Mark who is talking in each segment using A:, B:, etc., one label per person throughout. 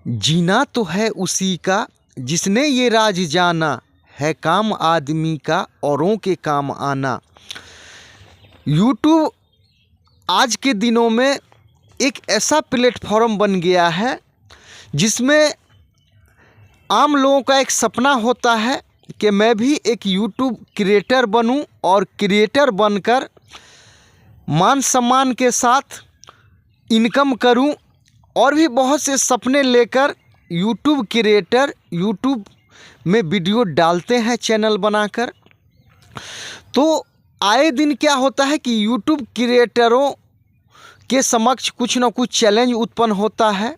A: जीना तो है उसी का जिसने ये राज जाना, है काम आदमी का औरों के काम आना। यूट्यूब आज के दिनों में एक ऐसा प्लेटफॉर्म बन गया है जिसमें आम लोगों का एक सपना होता है कि मैं भी एक यूट्यूब क्रिएटर बनूं और क्रिएटर बनकर मान सम्मान के साथ इनकम करूं और भी बहुत से सपने लेकर यूट्यूब क्रिएटर यूट्यूब में वीडियो डालते हैं चैनल बनाकर। तो आए दिन क्या होता है कि यूट्यूब क्रिएटरों के समक्ष कुछ ना कुछ चैलेंज उत्पन्न होता है।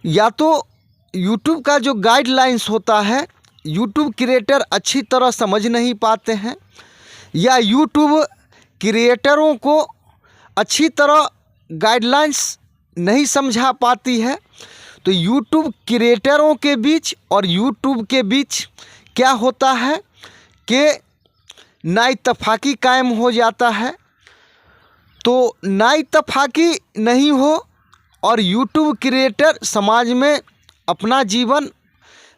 A: या तो यूट्यूब का जो गाइडलाइंस होता है यूट्यूब क्रिएटर अच्छी तरह समझ नहीं पाते हैं, या यूट्यूब क्रिएटरों को अच्छी तरह गाइडलाइंस नहीं समझा पाती है। तो यूट्यूब क्रिएटरों के बीच और यूट्यूब के बीच क्या होता है कि नाइतफाकी कायम हो जाता है। तो नाइतफाकी नहीं हो और यूट्यूब क्रिएटर समाज में अपना जीवन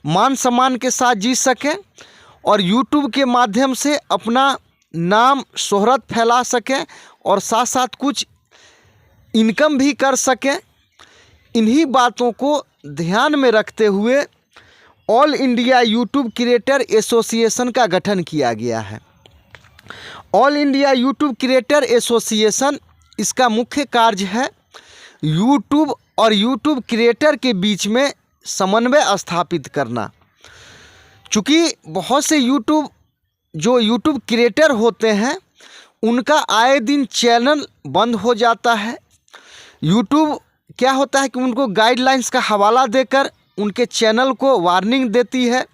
A: मान सम्मान के साथ जी सकें और यूट्यूब के माध्यम से अपना नाम शोहरत फैला सकें और साथ साथ कुछ इनकम भी कर सकें। इन्हीं बातों को ध्यान में रखते हुए all India YouTube creator association का गठन किया गया है। All India YouTube creator association, इसका मुख्य कार्य है यूट्यूब और यूट्यूब क्रिएटर के बीच में समन्वय स्थापित करना। चूँकि बहुत से यूट्यूब क्रिएटर होते हैं उनका आए दिन चैनल बंद हो जाता है। यूट्यूब क्या होता है कि उनको गाइडलाइंस का हवाला देकर उनके चैनल को वार्निंग देती है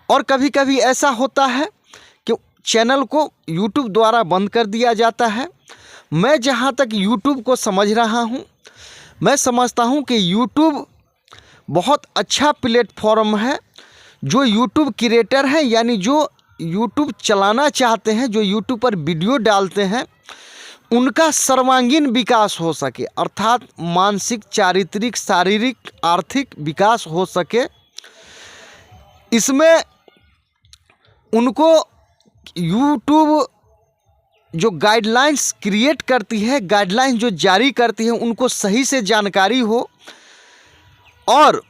A: और कभी कभी ऐसा होता है कि चैनल को यूट्यूब द्वारा बंद कर दिया जाता है। मैं जहाँ तक यूट्यूब को समझ रहा हूँ, मैं समझता हूँ कि यूट्यूब बहुत अच्छा प्लेटफॉर्म है। जो यूट्यूब क्रिएटर हैं यानी जो यूट्यूब चलाना चाहते हैं, जो यूट्यूब पर वीडियो डालते हैं, उनका सर्वांगीण विकास हो सके, अर्थात मानसिक, चारित्रिक, शारीरिक, आर्थिक विकास हो सके। इसमें उनको यूट्यूब जो गाइडलाइंस क्रिएट करती है, गाइडलाइंस जो जारी करती है, उनको सही से जानकारी हो और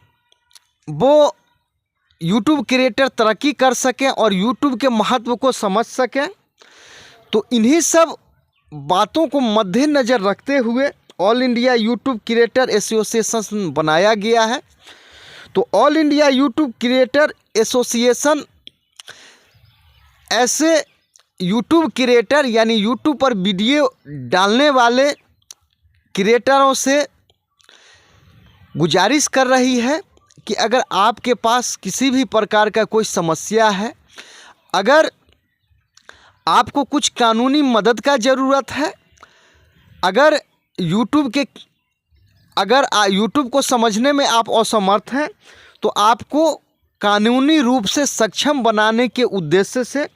A: वो यूट्यूब क्रिएटर तरक्की कर सकें और यूट्यूब के महत्व को समझ सकें। तो इन्हीं सब बातों को मद्देनज़र रखते हुए all India YouTube creator association बनाया गया है। तो all India YouTube creator association ऐसे यूट्यूब क्रिएटर यानी यूट्यूब पर वीडियो डालने वाले क्रिएटरों से गुजारिश कर रही है कि अगर आपके पास किसी भी प्रकार का कोई समस्या है, अगर आपको कुछ कानूनी मदद का ज़रूरत है, अगर यूट्यूब को समझने में आप असमर्थ हैं, तो आपको कानूनी रूप से सक्षम बनाने के उद्देश्य से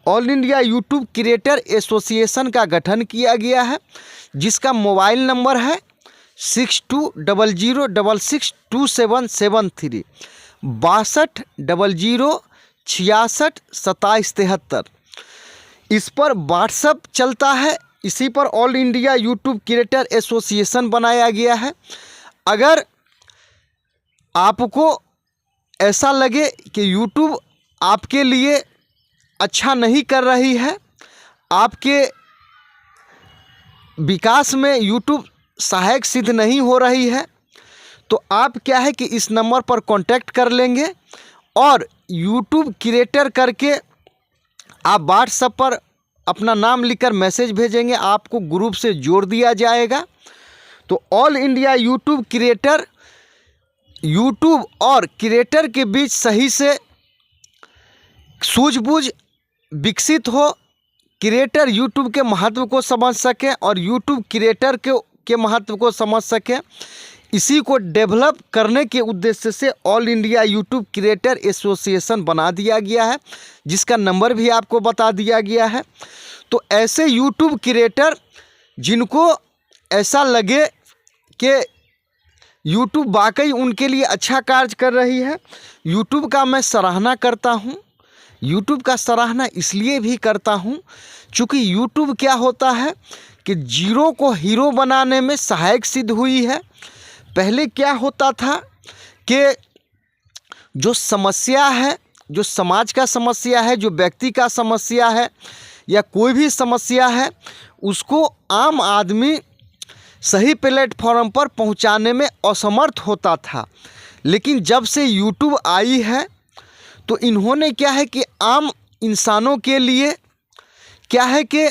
A: all India YouTube creator association का गठन किया गया है, जिसका मोबाइल नंबर है 6200662773 6200662773। इस पर व्हाट्सएप चलता है, इसी पर all India YouTube creator association बनाया गया है। अगर आपको ऐसा लगे कि यूट्यूब आपके लिए अच्छा नहीं कर रही है, आपके विकास में यूट्यूब सहायक सिद्ध नहीं हो रही है, तो आप क्या है कि इस नंबर पर कांटेक्ट कर लेंगे और यूट्यूब क्रिएटर करके आप व्हाट्सएप पर अपना नाम लिखकर मैसेज भेजेंगे, आपको ग्रुप से जोड़ दिया जाएगा। तो all India YouTube creator YouTube और क्रिएटर के बीच सही से सूझबूझ विकसित हो, क्रिएटर यूट्यूब के महत्व को समझ सके और यूट्यूब क्रिएटर के महत्व को समझ सके, इसी को डेवलप करने के उद्देश्य से all India YouTube creator association बना दिया गया है, जिसका नंबर भी आपको बता दिया गया है। तो ऐसे यूट्यूब क्रिएटर जिनको ऐसा लगे कि यूट्यूब वाकई उनके लिए अच्छा कार्य कर रही है। यूट्यूब का मैं सराहना करता हूँ। यूट्यूब का सराहना इसलिए भी करता हूँ क्योंकि यूट्यूब क्या होता है कि जीरो को हीरो बनाने में सहायक सिद्ध हुई है। पहले क्या होता था कि जो समस्या है, जो समाज का समस्या है, जो व्यक्ति का समस्या है या कोई भी समस्या है, उसको आम आदमी सही प्लेटफॉर्म पर पहुंचाने में असमर्थ होता था। लेकिन जब से यूट्यूब आई है तो इन्होंने क्या है कि आम इंसानों के लिए क्या है कि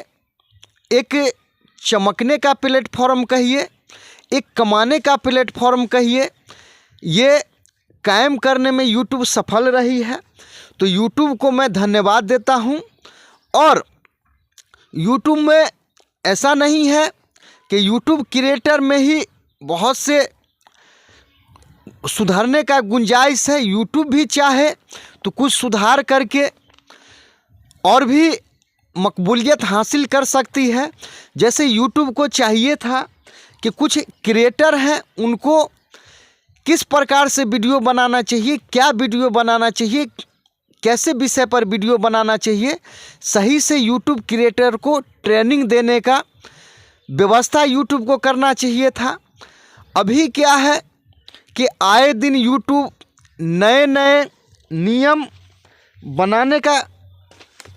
A: एक चमकने का प्लेटफॉर्म कहिए, एक कमाने का प्लेटफॉर्म कहिए, ये कायम करने में यूट्यूब सफल रही है। तो यूट्यूब को मैं धन्यवाद देता हूँ। और यूट्यूब में ऐसा नहीं है कि यूट्यूब क्रिएटर में ही बहुत से सुधारने का गुंजाइश है। यूट्यूब भी चाहे तो कुछ सुधार करके और भी मकबूलियत हासिल कर सकती है। जैसे यूट्यूब को चाहिए था कि कुछ क्रिएटर हैं उनको किस प्रकार से वीडियो बनाना चाहिए, क्या वीडियो बनाना चाहिए, कैसे विषय पर वीडियो बनाना चाहिए, सही से यूट्यूब क्रिएटर को ट्रेनिंग देने का व्यवस्था यूट्यूब को करना चाहिए था। अभी क्या है कि आए दिन यूट्यूब नए नए नियम बनाने का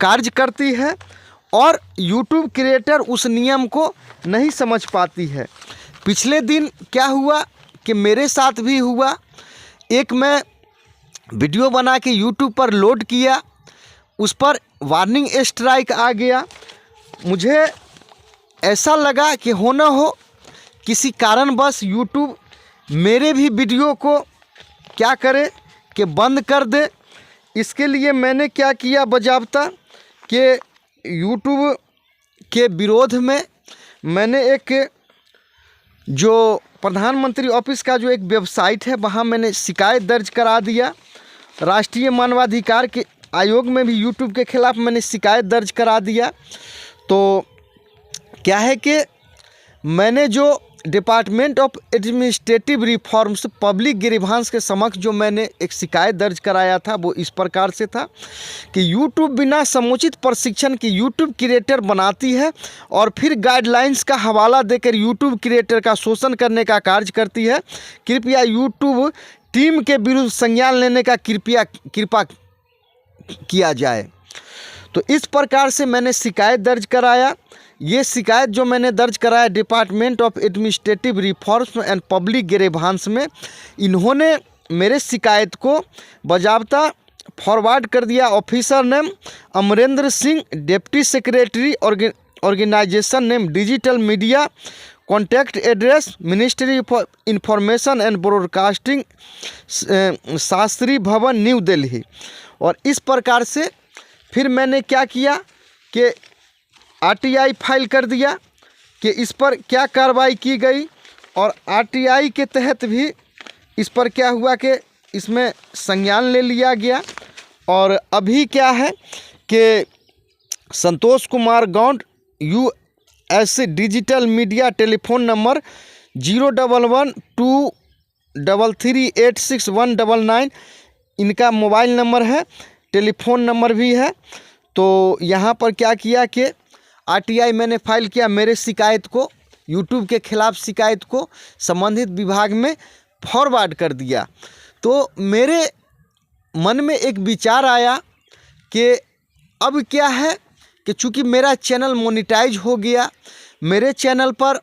A: कार्य करती है और यूट्यूब क्रिएटर उस नियम को नहीं समझ पाती है। पिछले दिन क्या हुआ कि मेरे साथ भी हुआ। एक मैं वीडियो बना के यूट्यूब पर लोड किया, उस पर वार्निंग स्ट्राइक आ गया। मुझे ऐसा लगा कि हो न हो किसी कारणवश यूट्यूब मेरे भी वीडियो को क्या करे कि बंद कर दे। इसके लिए मैंने क्या किया, बजाबता कि यूट्यूब के विरोध में मैंने एक जो प्रधानमंत्री ऑफिस का जो एक वेबसाइट है वहाँ मैंने शिकायत दर्ज करा दिया। राष्ट्रीय मानवाधिकार के आयोग में भी यूट्यूब के खिलाफ मैंने शिकायत दर्ज करा दिया। तो क्या है कि मैंने जो department of administrative reforms public grievance के समक्ष जो मैंने एक शिकायत दर्ज कराया था वो इस प्रकार से था कि यूट्यूब बिना समुचित प्रशिक्षण के यूट्यूब क्रिएटर बनाती है और फिर गाइडलाइंस का हवाला देकर यूट्यूब क्रिएटर का शोषण करने का कार्य करती है। कृपया यूट्यूब टीम के विरुद्ध संज्ञान लेने का कृपा किया जाए। तो इस प्रकार से मैंने शिकायत दर्ज कराया। ये शिकायत जो मैंने दर्ज कराया department of administrative reforms and public grievances में, इन्होंने मेरे शिकायत को बजाबता फॉरवर्ड कर दिया। Officer name Amarendra Singh, deputy secretary organisation name digital media, contact address ministry for information and broadcasting, Shastri Bhawan, New Delhi. और इस प्रकार से फिर मैंने क्या किया कि आरटीआई फाइल कर दिया कि इस पर क्या कार्रवाई की गई। और आरटीआई के तहत भी इस पर क्या हुआ कि इसमें संज्ञान ले लिया गया। और अभी क्या है कि Santosh Kumar Gaund US digital media, telephone number 01123386199, इनका मोबाइल नंबर है, टेलीफोन नंबर भी है। तो यहाँ पर क्या किया कि आरटीआई मैंने फाइल किया, मेरे शिकायत को, यूट्यूब के खिलाफ शिकायत को संबंधित विभाग में फॉरवर्ड कर दिया। तो मेरे मन में एक विचार आया कि अब क्या है कि चूँकि मेरा चैनल मोनेटाइज हो गया, मेरे चैनल पर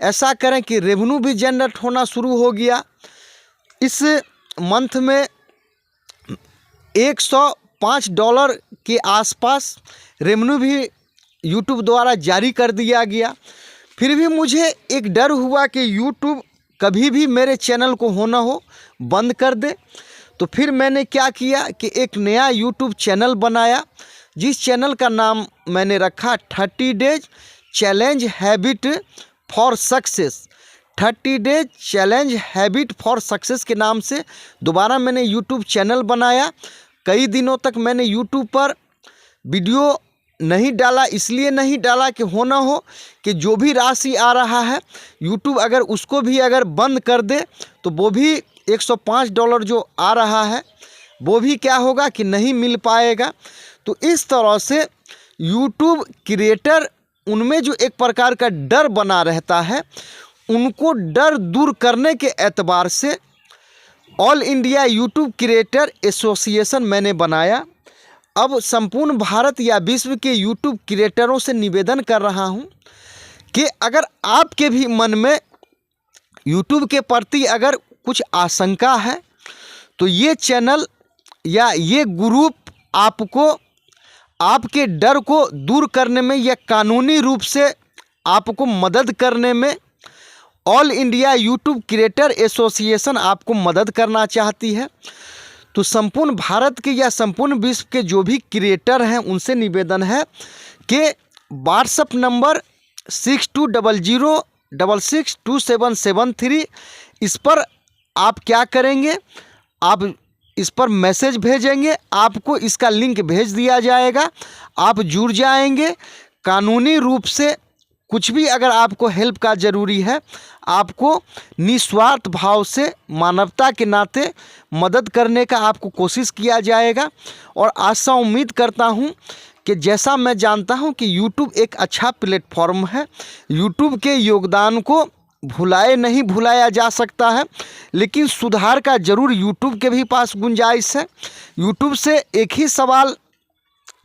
A: ऐसा करें कि रेवेन्यू भी जनरेट होना शुरू हो गया। इस मंथ में $105 के आसपास रेवेन्यू भी यूट्यूब द्वारा जारी कर दिया गया। फिर भी मुझे एक डर हुआ कि यूट्यूब कभी भी मेरे चैनल को हो ना हो बंद कर दे। तो फिर मैंने क्या किया कि एक नया यूट्यूब चैनल बनाया, जिस चैनल का नाम मैंने रखा 30 days challenge habit for success. 30 days challenge habit for success के नाम से दोबारा मैंने यूट्यूब चैनल बनाया। कई दिनों तक मैंने यूट्यूब पर वीडियो नहीं डाला, इसलिए नहीं डाला कि हो ना हो कि जो भी राशि आ रहा है यूट्यूब अगर उसको भी अगर बंद कर दे तो वो भी $105 जो आ रहा है वो भी क्या होगा कि नहीं मिल पाएगा। तो इस तरह से यूट्यूब क्रिएटर उनमें जो एक प्रकार का डर बना रहता है, उनको डर दूर करने के एतबार से all India YouTube creator association मैंने बनाया। अब संपूर्ण भारत या विश्व के यूट्यूब क्रिएटरों से निवेदन कर रहा हूं कि अगर आपके भी मन में यूट्यूब के प्रति अगर कुछ आशंका है तो ये चैनल या ये ग्रुप आपको आपके डर को दूर करने में या कानूनी रूप से आपको मदद करने में all India YouTube creator association आपको मदद करना चाहती है। तो संपूर्ण भारत के या संपूर्ण विश्व के जो भी क्रिएटर हैं उनसे निवेदन है कि व्हाट्सएप नंबर 6200662773 इस पर आप क्या करेंगे, आप इस पर मैसेज भेजेंगे, आपको इसका लिंक भेज दिया जाएगा, आप जुड़ जाएंगे। कानूनी रूप से कुछ भी अगर आपको हेल्प का ज़रूरी है, आपको निस्वार्थ भाव से मानवता के नाते मदद करने का आपको कोशिश किया जाएगा। और आशा उम्मीद करता हूं कि जैसा मैं जानता हूं कि यूट्यूब एक अच्छा प्लेटफॉर्म है, यूट्यूब के योगदान को नहीं भुलाया जा सकता है, लेकिन सुधार का ज़रूर यूट्यूब के भी पास गुंजाइश है। यूट्यूब से एक ही सवाल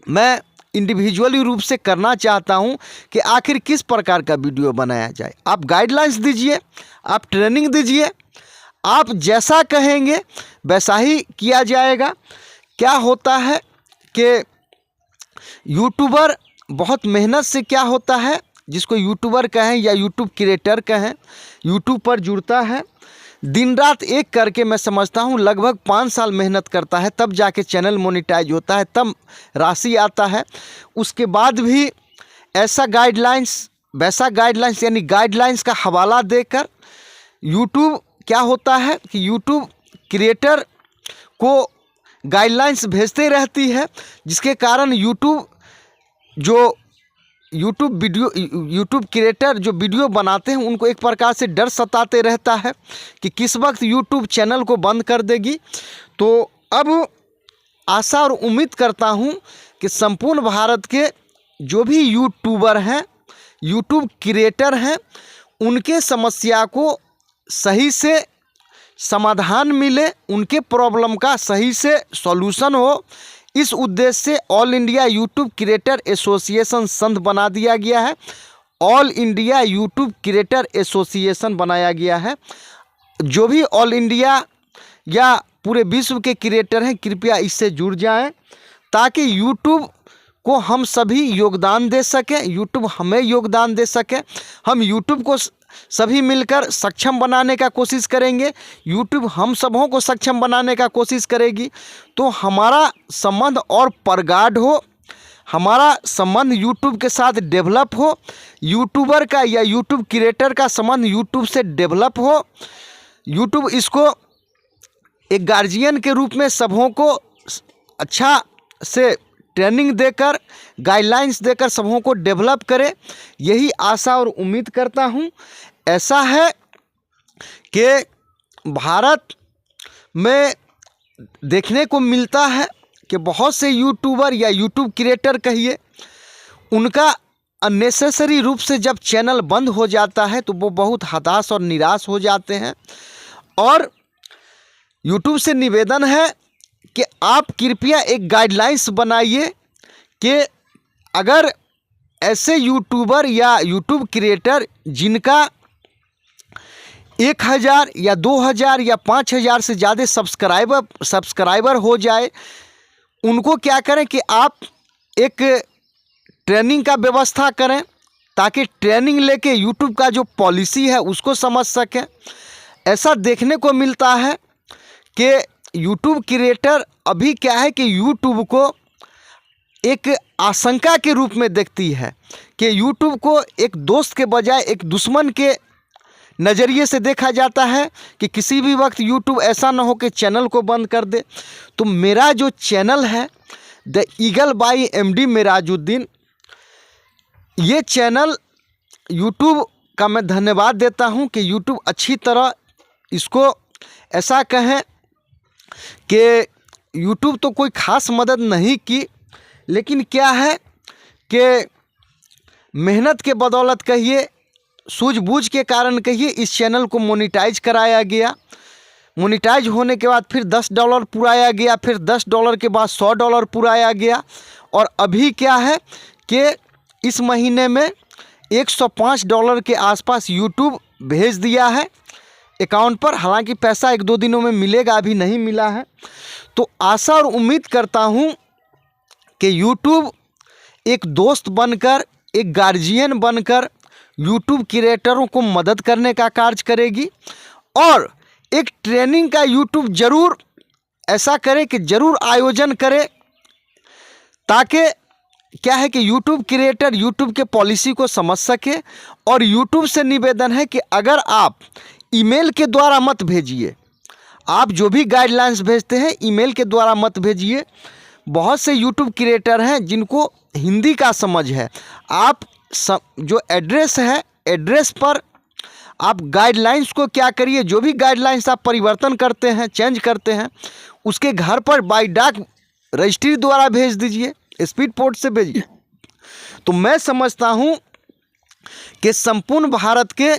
A: मैं इंडिविजुअली रूप से करना चाहता हूं कि आखिर किस प्रकार का वीडियो बनाया जाए। आप गाइडलाइंस दीजिए, आप ट्रेनिंग दीजिए, आप जैसा कहेंगे वैसा ही किया जाएगा। क्या होता है कि यूट्यूबर बहुत मेहनत से क्या होता है, जिसको यूट्यूबर कहें या यूट्यूब क्रिएटर कहें, यूट्यूब पर जुड़ता है, दिन रात एक करके मैं समझता हूँ लगभग 5 साल मेहनत करता है, तब जाके चैनल मोनेटाइज होता है, तब राशि आता है। उसके बाद भी ऐसा गाइडलाइंस वैसा गाइडलाइंस यानी गाइडलाइंस का हवाला देकर यूट्यूब क्या होता है कि यूट्यूब क्रिएटर को गाइडलाइंस भेजते रहती है, जिसके कारण यूट्यूब क्रिएटर जो वीडियो बनाते हैं उनको एक प्रकार से डर सताते रहता है कि किस वक्त यूट्यूब चैनल को बंद कर देगी। तो अब आशा और उम्मीद करता हूं कि संपूर्ण भारत के जो भी यूट्यूबर हैं, यूट्यूब क्रिएटर हैं, उनके समस्या को सही से समाधान मिले, उनके प्रॉब्लम का सही से सॉल्यूशन हो। इस उद्देश्य से all India YouTube creator association संघ बना दिया गया है, all India YouTube creator association बनाया गया है। जो भी ऑल इंडिया या पूरे विश्व के क्रिएटर हैं कृपया इससे जुड़ जाएं, ताकि यूट्यूब को हम सभी योगदान दे सकें, यूट्यूब हमें योगदान दे सकें। हम यूट्यूब को सभी मिलकर सक्षम बनाने का कोशिश करेंगे, यूट्यूब हम सबों को सक्षम बनाने का कोशिश करेगी। तो हमारा संबंध और प्रगाढ़ हो, हमारा संबंध यूट्यूब के साथ डेवलप हो, यूट्यूबर का या यूट्यूब क्रिएटर का संबंध यूट्यूब से डेवलप हो। यूट्यूब इसको एक गार्जियन के रूप में सबों को अच्छा से ट्रेनिंग देकर, गाइडलाइंस देकर सबों को डेवलप करे, यही आशा और उम्मीद करता हूँ। ऐसा है कि भारत में देखने को मिलता है कि बहुत से यूट्यूबर या यूट्यूब क्रिएटर कहिए, उनका अननेसेसरी रूप से जब चैनल बंद हो जाता है तो वो बहुत हताश और निराश हो जाते हैं। और यूट्यूब से निवेदन है कि आप कृपया एक गाइडलाइंस बनाइए कि अगर ऐसे यूट्यूबर या यूट्यूब क्रिएटर जिनका 1000 या 2000 या 5000 से ज़्यादा सब्सक्राइबर हो जाए, उनको क्या करें कि आप एक ट्रेनिंग का व्यवस्था करें, ताकि ट्रेनिंग लेके यूट्यूब का जो पॉलिसी है उसको समझ सकें। ऐसा देखने को मिलता है कि यूट्यूब क्रिएटर अभी क्या है कि यूट्यूब को एक आशंका के रूप में देखती है, कि यूट्यूब को एक दोस्त के बजाय एक दुश्मन के नज़रिए से देखा जाता है कि किसी भी वक्त यूट्यूब ऐसा ना हो कि चैनल को बंद कर दे। तो मेरा जो चैनल है the eagle by MD Merajuddin, ये चैनल यूट्यूब का मैं धन्यवाद देता हूं कि यूट्यूब अच्छी तरह इसको ऐसा कहें कि यूट्यूब तो कोई ख़ास मदद नहीं की, लेकिन क्या है कि मेहनत के बदौलत कहिए, सूझबूझ के कारण कहिए, इस चैनल को मोनेटाइज कराया गया। मोनेटाइज होने के बाद फिर $10 पुराया गया, फिर $10 के बाद $100 पुराया गया, और अभी क्या है कि इस महीने में $105 के आसपास यूट्यूब भेज दिया है अकाउंट पर। हालांकि पैसा 1-2 दिनों में मिलेगा, अभी नहीं मिला है। तो आशा और उम्मीद करता हूं कि यूट्यूब एक दोस्त बनकर, एक गार्जियन बनकर यूट्यूब क्रिएटरों को मदद करने का कार्य करेगी, और एक ट्रेनिंग का यूट्यूब ज़रूर ऐसा करे कि ज़रूर आयोजन करे, ताकि क्या है कि यूट्यूब क्रिएटर यूट्यूब के पॉलिसी को समझ सके। और यूट्यूब से निवेदन है कि अगर आप ईमेल के द्वारा मत भेजिए, आप जो भी गाइडलाइंस भेजते हैं ईमेल के द्वारा मत भेजिए। बहुत से यूट्यूब क्रिएटर हैं जिनको हिंदी का समझ है। आप जो एड्रेस है, एड्रेस पर आप गाइडलाइंस को क्या करिए, जो भी गाइडलाइंस आप परिवर्तन करते हैं, चेंज करते हैं, उसके घर पर बाय डाक रजिस्ट्री द्वारा भेज दीजिए, स्पीड पोस्ट से भेजिए। तो मैं समझता हूं कि संपूर्ण भारत के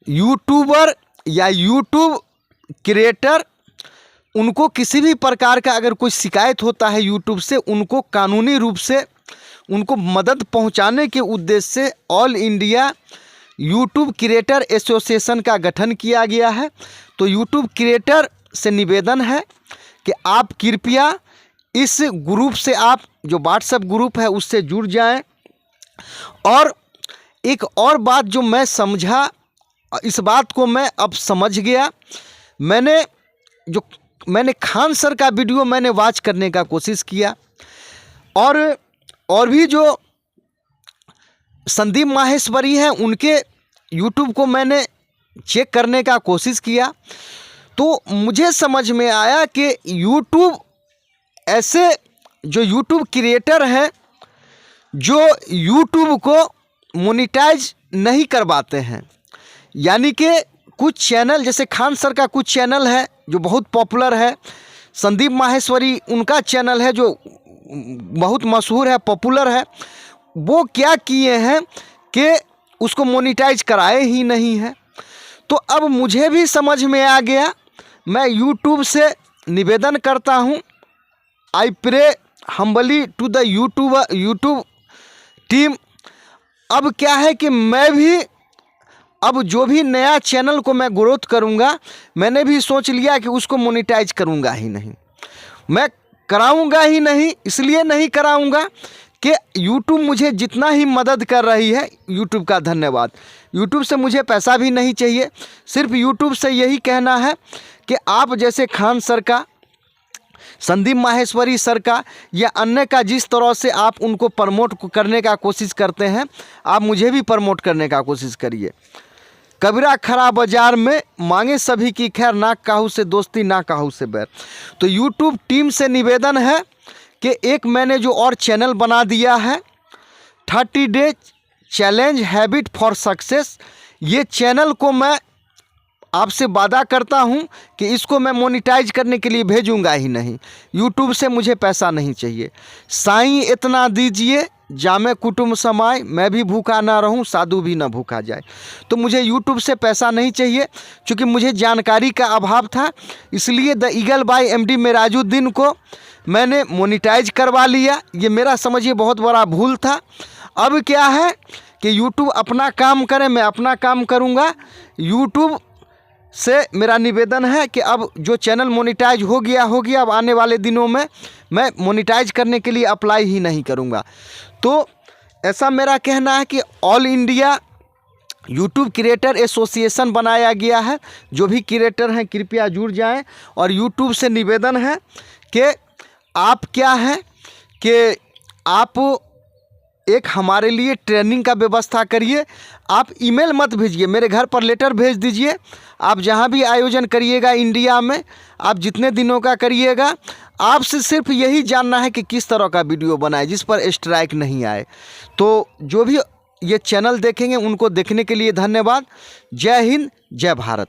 A: यूट्यूबर या यूट्यूब क्रिएटर, उनको किसी भी प्रकार का अगर कोई शिकायत होता है यूट्यूब से, उनको कानूनी रूप से उनको मदद पहुंचाने के उद्देश्य से all India YouTube creator association का गठन किया गया है। तो यूट्यूब क्रिएटर से निवेदन है कि आप कृपया इस ग्रुप से, आप जो व्हाट्सएप ग्रुप है उससे जुड़ जाएं। और एक और बात जो मैं समझा, इस बात को मैं अब समझ गया, मैंने खान सर का वीडियो मैंने वॉच करने का कोशिश किया, और भी जो संदीप माहेश्वरी हैं उनके यूट्यूब को मैंने चेक करने का कोशिश किया। तो मुझे समझ में आया कि यूट्यूब ऐसे जो यूट्यूब क्रिएटर हैं जो यूट्यूब को मोनेटाइज नहीं करवाते हैं, यानी कि कुछ चैनल, जैसे खान सर का कुछ चैनल है जो बहुत पॉपुलर है, संदीप माहेश्वरी उनका चैनल है जो बहुत मशहूर है, पॉपुलर है, वो क्या किए हैं कि उसको मोनेटाइज कराए ही नहीं है। तो अब मुझे भी समझ में आ गया, मैं यूट्यूब से निवेदन करता हूँ, I pray humbly to the YouTube team. अब क्या है कि मैं भी अब जो भी नया चैनल को मैं ग्रोथ करूँगा, मैंने भी सोच लिया कि उसको मोनेटाइज करूँगा ही नहीं, मैं कराऊँगा ही नहीं। इसलिए नहीं कराऊँगा कि यूट्यूब मुझे जितना ही मदद कर रही है, यूट्यूब का धन्यवाद। यूट्यूब से मुझे पैसा भी नहीं चाहिए, सिर्फ यूट्यूब से यही कहना है कि आप जैसे खान सर का, संदीप माहेश्वरी सर का या अन्य का जिस तरह से आप उनको प्रमोट करने का कोशिश करते हैं, आप मुझे भी प्रमोट करने का कोशिश करिए। कबीरा खरा बाजार में मांगे सभी की खैर, ना काहू से दोस्ती ना काहू से बैर। तो यूट्यूब टीम से निवेदन है कि एक मैंने जो और चैनल बना दिया है 30 day challenge habit for success, ये चैनल को मैं आपसे वादा करता हूं कि इसको मैं मोनेटाइज करने के लिए भेजूंगा ही नहीं। यूट्यूब से मुझे पैसा नहीं चाहिए। साईं इतना दीजिए जामे कुटुंब समाए, मैं भी भूखा ना रहूं साधु भी ना भूखा जाए। तो मुझे यूट्यूब से पैसा नहीं चाहिए, क्योंकि मुझे जानकारी का अभाव था, इसलिए the Eagle by MD Merajuddin को मैंने मोनेटाइज करवा लिया। ये मेरा समझिए बहुत बड़ा भूल था। अब क्या है कि यूट्यूब अपना काम करे, मैं अपना काम करूँगा। यूट्यूब से मेरा निवेदन है कि अब जो चैनल मोनेटाइज हो गया, अब आने वाले दिनों में मैं मोनेटाइज करने के लिए अप्लाई ही नहीं करूँगा। तो ऐसा मेरा कहना है कि all India YouTube creator association बनाया गया है। जो भी क्रिएटर हैं कृपया जुड़ जाएं। और यूट्यूब से निवेदन है कि आप क्या है कि आप एक हमारे लिए ट्रेनिंग का व्यवस्था करिए। आप ईमेल मत भेजिए, मेरे घर पर लेटर भेज दीजिए। आप जहाँ भी आयोजन करिएगा इंडिया में, आप जितने दिनों का करिएगा, आपसे सिर्फ यही जानना है कि किस तरह का वीडियो बनाए जिस पर स्ट्राइक नहीं आए। तो जो भी ये चैनल देखेंगे उनको देखने के लिए धन्यवाद। जय हिंद, जय भारत।